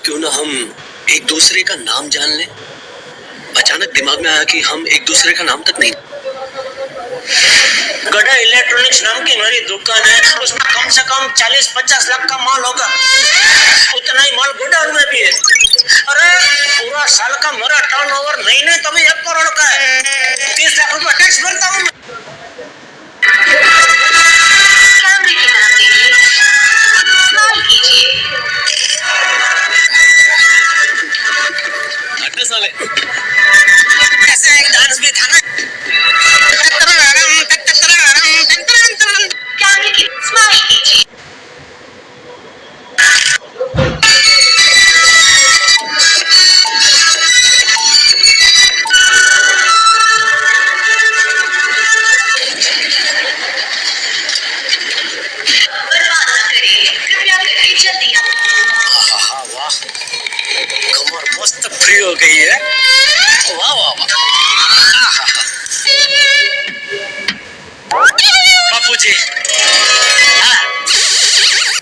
क्यों ना हम एक दूसरे का नाम जान लें। अचानक दिमाग में आया कि हम एक दूसरे का नाम तक नहीं। गड़ा इलेक्ट्रॉनिक्स नाम की मेरी दुकान है, उसमें कम से कम 40-50 लाख का माल होगा। उतना ही माल गोडाउन में भी है। अरे पूरा साल का मेरा टर्नओवर महीने तो भी 1 करोड़ का है। 30 लाख रुपया टैक्स भरता हूँ। कैमरे की तरफ देखिए, स्माइल कीजिए। हटने साले। ऐसा एक डांस भी था ना। कैमरे की स्माइल कीजिए। बर्बाद न करें, कृपया करके जल्दी आए। हाँ वाह, कमर मस्त फ्री हो गई है। वाह वाह वाह। बापूजी,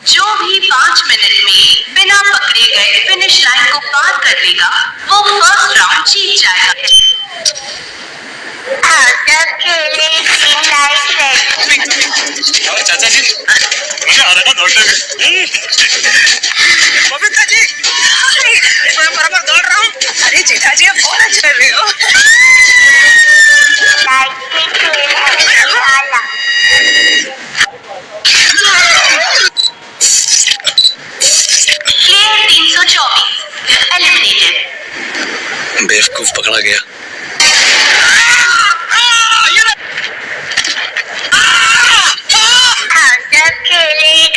जो भी 5 मिनट में बिना पकड़े गए फिनिश लाइन को पार कर लेगा, वो फर्स्ट राउंड जीत जाएगा। और चाचा जी, मजा आ रहा है दौड़ने में। बबीता जी, मैं बराबर दौड़ रहा हूँ। अरे जीजा जी, आप बहुत अच्छे कर रहे हो। Player 324 eliminated. बेवकूफ पकड़ा गया।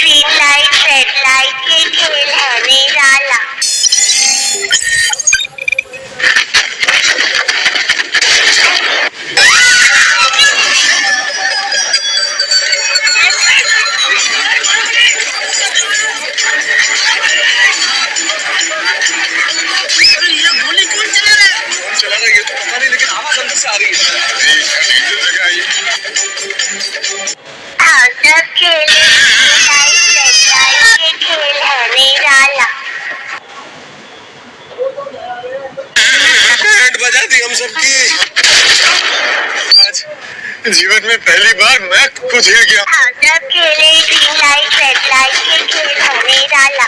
ग्रीन लाइट रेड लाइट के खेल है निराला। अरे ये गोली कौन चला रहा है? कौन चला रहा है ये तो पता नहीं, लेकिन आवाज अंदर से आ रही है। डेंजर जगह है ये। सब खेले लाइट रेड लाइट के खेल है निराला। बैंड बजा दी हम सबकी। आज जीवन में पहली बार मैं खुद हिल गया। सब खेले ग्रीन लाइट रेड लाइट के खेल है निराला।